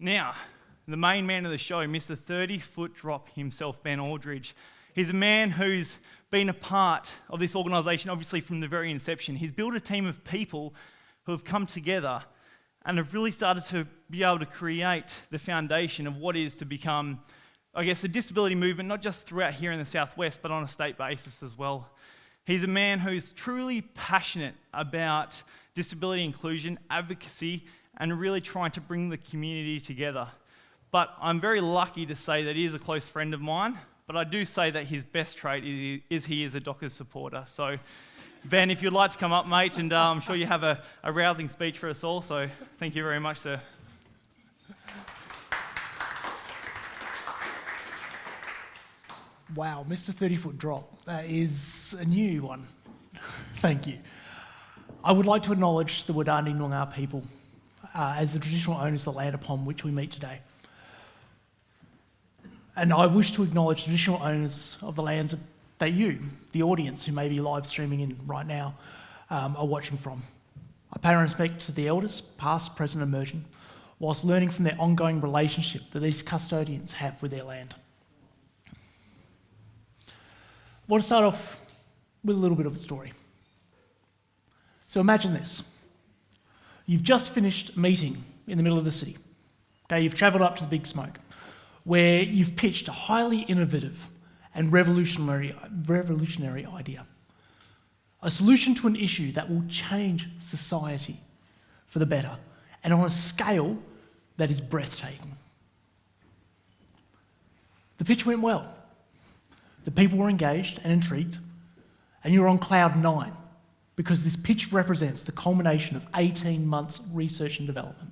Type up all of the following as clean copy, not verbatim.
Now, the main man of the show, Mr. 30-foot drop himself, Ben Aldridge. He's a man who's been a part of this organisation, obviously from the very inception. He's built a team of people who have come together and have really started to be able to create the foundation of what is to become, I guess, a disability movement, not just throughout here in the Southwest, but on a state basis as well. He's a man who's truly passionate about disability inclusion, advocacy, and really trying to bring the community together. But I'm very lucky to say that he is a close friend of mine, but I do say that his best trait is he is a Dockers supporter. So, Ben, if you'd like to come up, mate, and I'm sure you have a rousing speech for us all, so thank you very much, sir. Wow, Mr. 30-foot drop. That is a new one. Thank you. I would like to acknowledge the Wadani Noongar people as the traditional owners of the land upon which we meet today. And I wish to acknowledge traditional owners of the lands that you, the audience who may be live streaming in right now, are watching from. I pay respect to the elders, past, present, and emerging, whilst learning from their ongoing relationship that these custodians have with their land. I want to start off with a little bit of a story. So imagine this. You've just finished a meeting in the middle of the city. Okay, you've travelled up to the Big Smoke, where you've pitched a highly innovative and revolutionary idea. A solution to an issue that will change society for the better, and on a scale that is breathtaking. The pitch went well. The people were engaged and intrigued, and you were on cloud 9 because this pitch represents the culmination of 18 months research and development.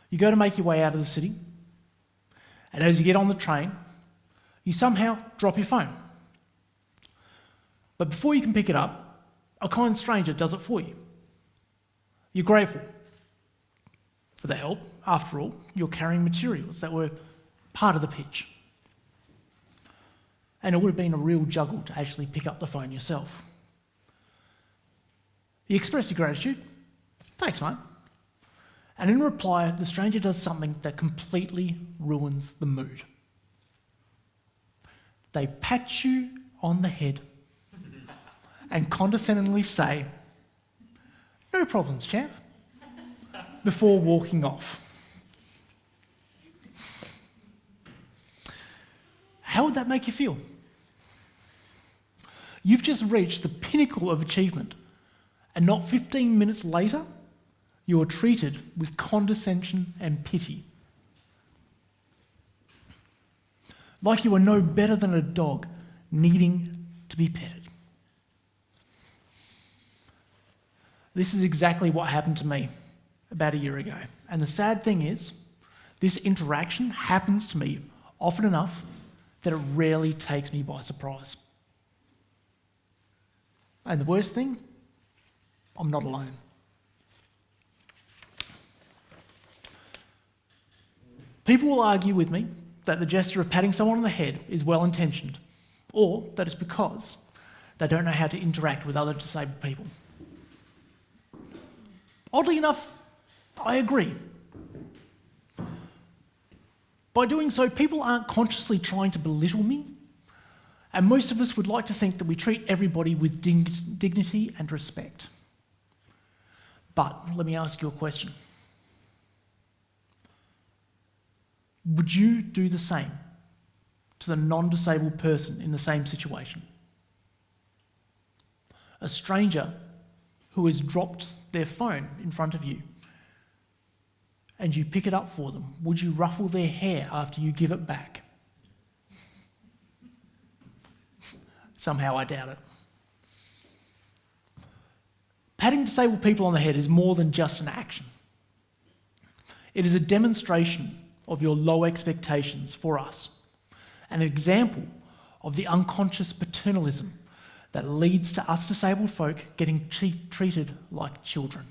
You go to make your way out of the city, and as you get on the train, you somehow drop your phone. But before you can pick it up, a kind stranger does it for you. You're grateful for the help. After all, you're carrying materials that were part of the pitch. And it would have been a real juggle to actually pick up the phone yourself. You express your gratitude. Thanks, mate. And in reply, the stranger does something that completely ruins the mood. They pat you on the head and condescendingly say, "No problems, champ," before walking off. How would that make you feel? You've just reached the pinnacle of achievement, and not 15 minutes later, you are treated with condescension and pity. Like you are no better than a dog needing to be petted. This is exactly what happened to me about a year ago. And the sad thing is, this interaction happens to me often enough that it rarely takes me by surprise. And the worst thing, I'm not alone. People will argue with me that the gesture of patting someone on the head is well-intentioned, or that it's because they don't know how to interact with other disabled people. Oddly enough, I agree. By doing so, people aren't consciously trying to belittle me, and most of us would like to think that we treat everybody with dignity and respect. But let me ask you a question. Would you do the same to the non-disabled person in the same situation? A stranger who has dropped their phone in front of you and you pick it up for them, would you ruffle their hair after you give it back? Somehow I doubt it. Patting disabled people on the head is more than just an action. It is a demonstration of your low expectations for us, an example of the unconscious paternalism that leads to us disabled folk getting treated like children.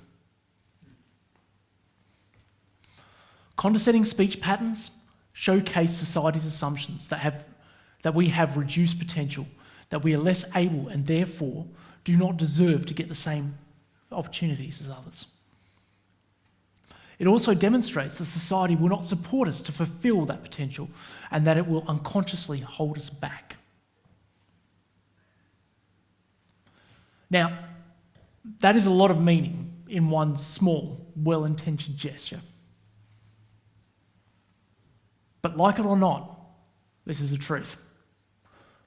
Condescending speech patterns showcase society's assumptions that we have reduced potential, that we are less able and therefore do not deserve to get the same opportunities as others. It also demonstrates that society will not support us to fulfill that potential and that it will unconsciously hold us back. Now, that is a lot of meaning in one small, well-intentioned gesture. But like it or not, this is the truth.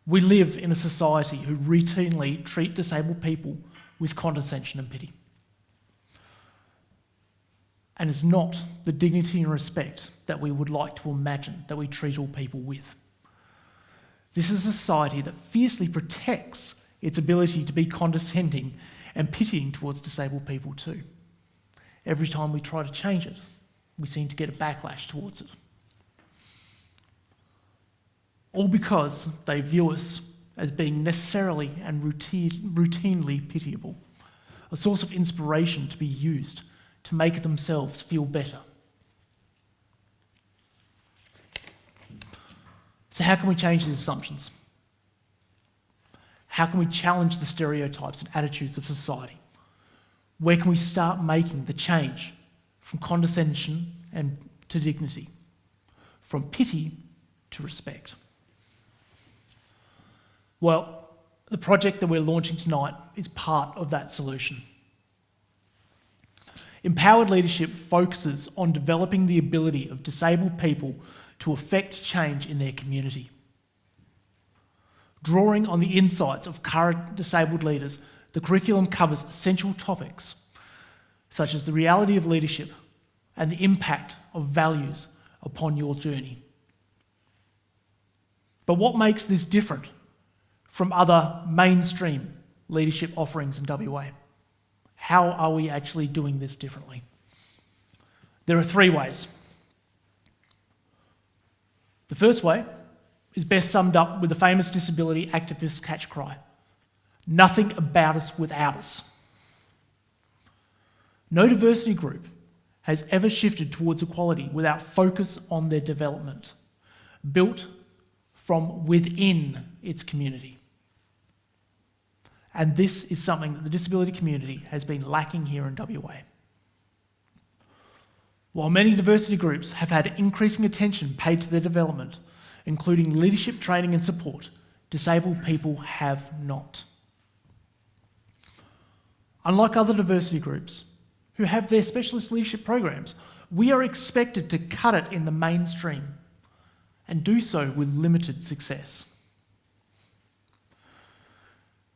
We live in a society who routinely treat disabled people with condescension and pity. And it's not the dignity and respect that we would like to imagine that we treat all people with. This is a society that fiercely protects its ability to be condescending and pitying towards disabled people too. Every time we try to change it, we seem to get a backlash towards it. All because they view us as being necessarily and routinely pitiable, a source of inspiration to be used to make themselves feel better. So how can we change these assumptions? How can we challenge the stereotypes and attitudes of society? Where can we start making the change from condescension and to dignity, from pity to respect? Well, the project that we're launching tonight is part of that solution. Empowered leadership focuses on developing the ability of disabled people to affect change in their community. Drawing on the insights of current disabled leaders, the curriculum covers essential topics such as the reality of leadership and the impact of values upon your journey. But what makes this different from other mainstream leadership offerings in WA? How are we actually doing this differently? There are 3 ways. The first way is best summed up with the famous disability activist catch cry: nothing about us without us. No diversity group has ever shifted towards equality without focus on their development, built from within its community. And this is something that the disability community has been lacking here in WA. While many diversity groups have had increasing attention paid to their development, including leadership training and support, disabled people have not. Unlike other diversity groups who have their specialist leadership programs, we are expected to cut it in the mainstream and do so with limited success.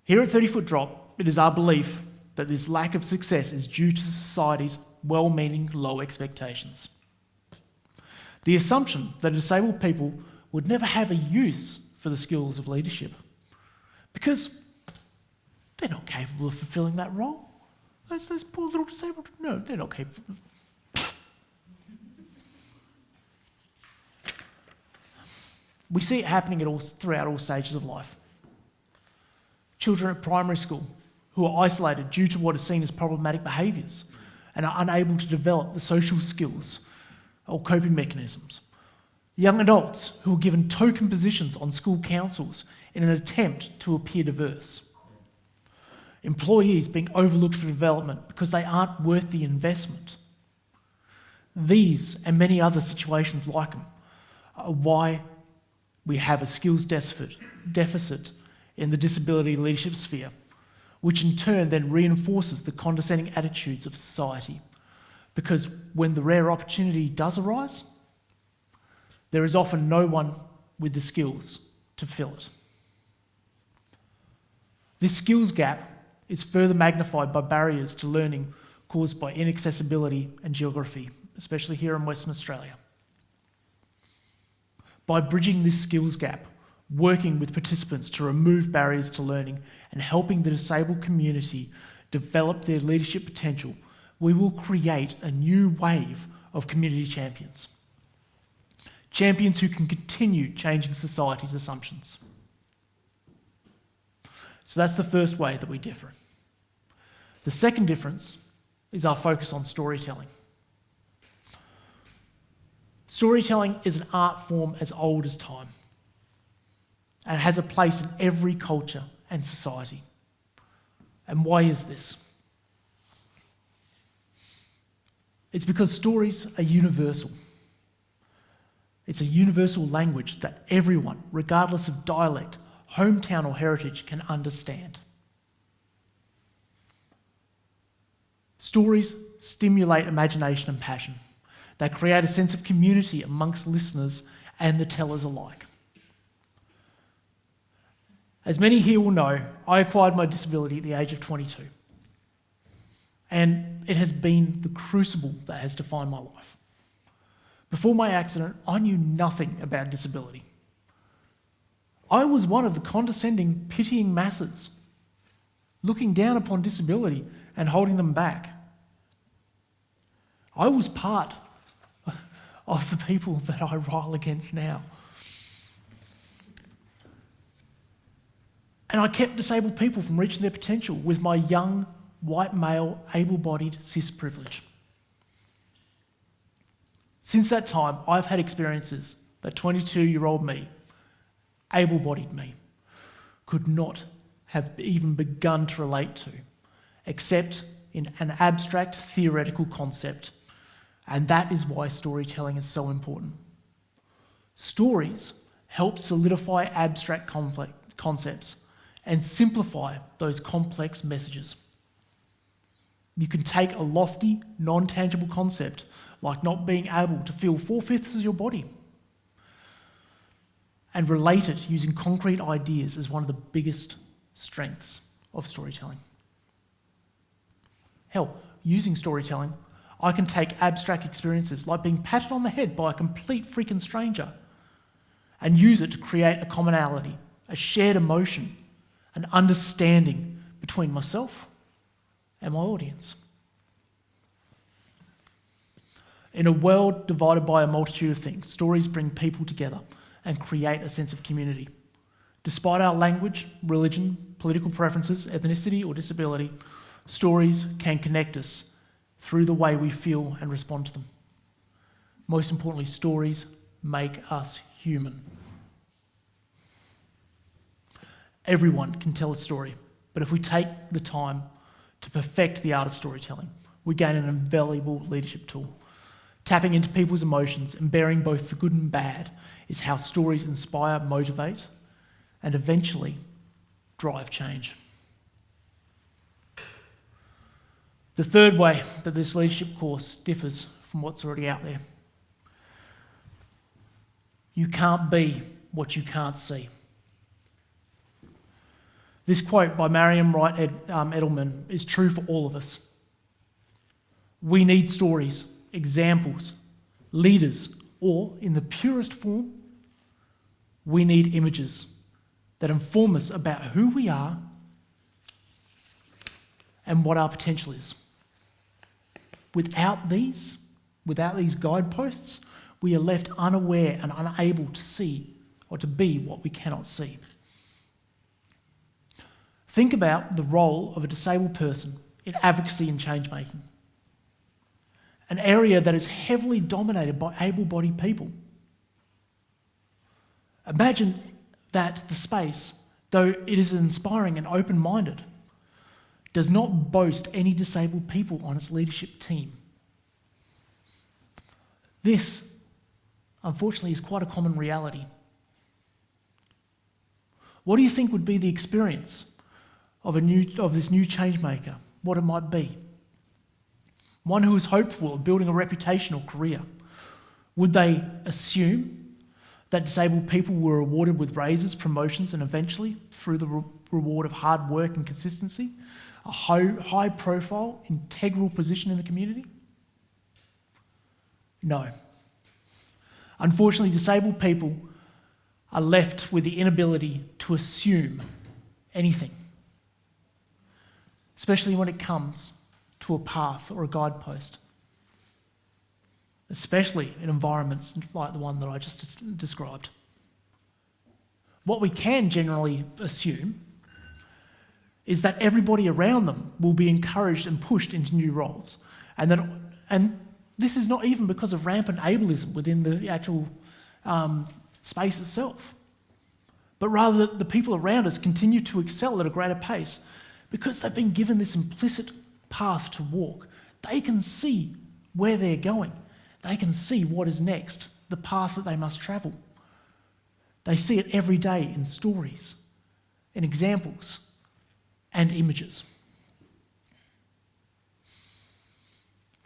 Here at 30 Foot Drop, it is our belief that this lack of success is due to society's well-meaning low expectations. The assumption that disabled people would never have a use for the skills of leadership because they're not capable of fulfilling that role. Those poor little disabled, no, they're not capable. We see it happening throughout all stages of life. Children at primary school who are isolated due to what is seen as problematic behaviours and are unable to develop the social skills or coping mechanisms. Young adults who are given token positions on school councils in an attempt to appear diverse. Employees being overlooked for development because they aren't worth the investment. These and many other situations like them are why we have a skills deficit in the disability leadership sphere, which in turn then reinforces the condescending attitudes of society. Because when the rare opportunity does arise, there is often no one with the skills to fill it. This skills gap is further magnified by barriers to learning caused by inaccessibility and geography, especially here in Western Australia. By bridging this skills gap, working with participants to remove barriers to learning and helping the disabled community develop their leadership potential, we will create a new wave of community champions. Champions who can continue changing society's assumptions. So that's the first way that we differ. The second difference is our focus on storytelling. Storytelling is an art form as old as time and has a place in every culture and society. And why is this? It's because stories are universal. It's a universal language that everyone, regardless of dialect, hometown or heritage, can understand. Stories stimulate imagination and passion. They create a sense of community amongst listeners and the tellers alike. As many here will know, I acquired my disability at the age of 22. And it has been the crucible that has defined my life. Before my accident, I knew nothing about disability. I was one of the condescending, pitying masses, looking down upon disability and holding them back. I was part of the people that I rile against now. And I kept disabled people from reaching their potential with my young, white male, able-bodied cis privilege. Since that time, I've had experiences that 22-year-old me, able-bodied me, could not have even begun to relate to, except in an abstract theoretical concept. And that is why storytelling is so important. Stories help solidify abstract concepts and simplify those complex messages. You can take a lofty, non-tangible concept like not being able to feel 4/5 of your body and relate it using concrete ideas as one of the biggest strengths of storytelling. Hell, using storytelling, I can take abstract experiences like being patted on the head by a complete freaking stranger and use it to create a commonality, a shared emotion, an understanding between myself and my audience. In a world divided by a multitude of things, stories bring people together and create a sense of community. Despite our language, religion, political preferences, ethnicity, or disability, stories can connect us through the way we feel and respond to them. Most importantly, stories make us human. Everyone can tell a story, but if we take the time to perfect the art of storytelling, we gain an invaluable leadership tool. Tapping into people's emotions and bearing both the good and bad is how stories inspire, motivate, and eventually drive change. The third way that this leadership course differs from what's already out there. You can't be what you can't see. This quote by Mariam Wright Edelman is true for all of us. We need stories, examples, leaders, or, in the purest form, we need images that inform us about who we are and what our potential is. Without these guideposts, we are left unaware and unable to see or to be what we cannot see. Think about the role of a disabled person in advocacy and change making, an area that is heavily dominated by able-bodied people. Imagine that the space, though it is inspiring and open-minded, does not boast any disabled people on its leadership team. This, unfortunately, is quite a common reality. What do you think would be the experience of this new change maker? What it might be? One who is hopeful of building a reputation or career. Would they assume that disabled people were rewarded with raises, promotions, and eventually, through the reward of hard work and consistency, a high-profile, integral position in the community? No. Unfortunately, disabled people are left with the inability to assume anything, especially when it comes to a path or a guidepost, especially in environments like the one that I just described. What we can generally assume is that everybody around them will be encouraged and pushed into new roles, and this is not even because of rampant ableism within the actual space itself, but rather that the people around us continue to excel at a greater pace because they've been given this implicit path to walk. They can see where they're going. They can see what is next, the path that they must travel. They see it every day in stories, in examples, and images.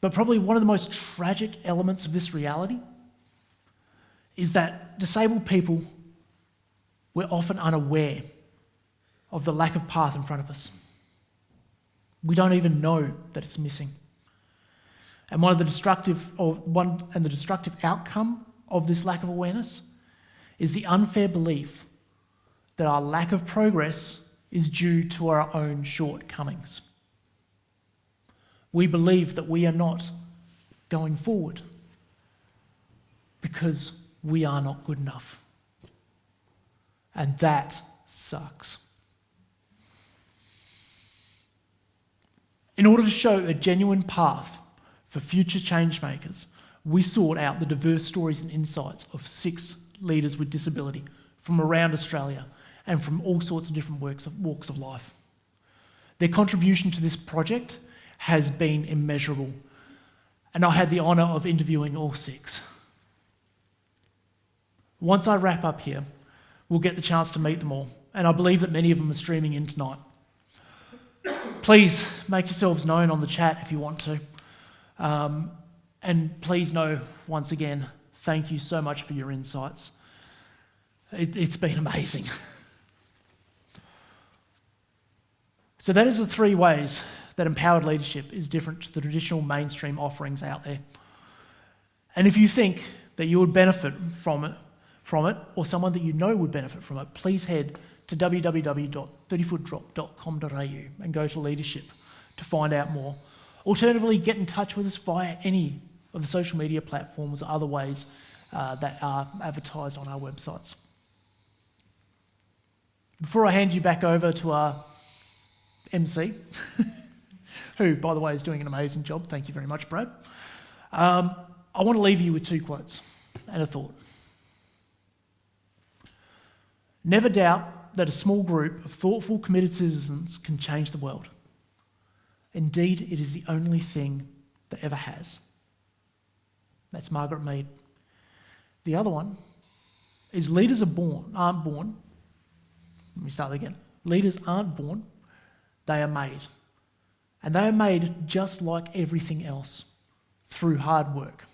But probably one of the most tragic elements of this reality is that disabled people, we're often unaware of the lack of path in front of us. We don't even know that it's missing. And the destructive outcome of this lack of awareness is the unfair belief that our lack of progress is due to our own shortcomings. We believe that we are not going forward because we are not good enough. And that sucks. In order to show a genuine path for future change makers, we sought out the diverse stories and insights of 6 leaders with disability from around Australia and from all sorts of different walks of life. Their contribution to this project has been immeasurable, and I had the honour of interviewing all 6. Once I wrap up here, we'll get the chance to meet them all, and I believe that many of them are streaming in tonight. Please make yourselves known on the chat if you want to. And please know, once again, thank you so much for your insights. It's been amazing. So that is the 3 ways that empowered leadership is different to the traditional mainstream offerings out there. And if you think that you would benefit from it, or someone that you know would benefit from it, please head to www.30footdrop.com.au and go to leadership to find out more. Alternatively, get in touch with us via any of the social media platforms or other ways that are advertised on our websites. Before I hand you back over to our MC, who, by the way, is doing an amazing job, thank you very much, Brad, I want to leave you with 2 quotes and a thought. Never doubt that a small group of thoughtful, committed citizens can change the world. Indeed, it is the only thing that ever has. That's Margaret Mead. The other one is leaders aren't born. Let me start again. Leaders aren't born, they are made. And they are made just like everything else, through hard work.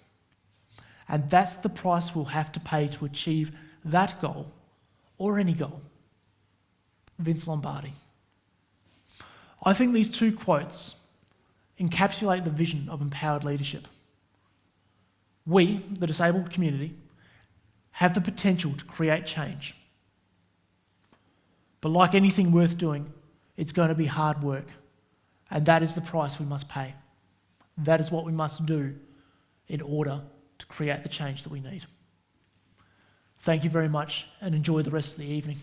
And that's the price we'll have to pay to achieve that goal, or any goal. Vince Lombardi. I think these 2 quotes encapsulate the vision of empowered leadership. We, the disabled community, have the potential to create change. But like anything worth doing, it's going to be hard work. And that is the price we must pay. That is what we must do in order to create the change that we need. Thank you very much and enjoy the rest of the evening.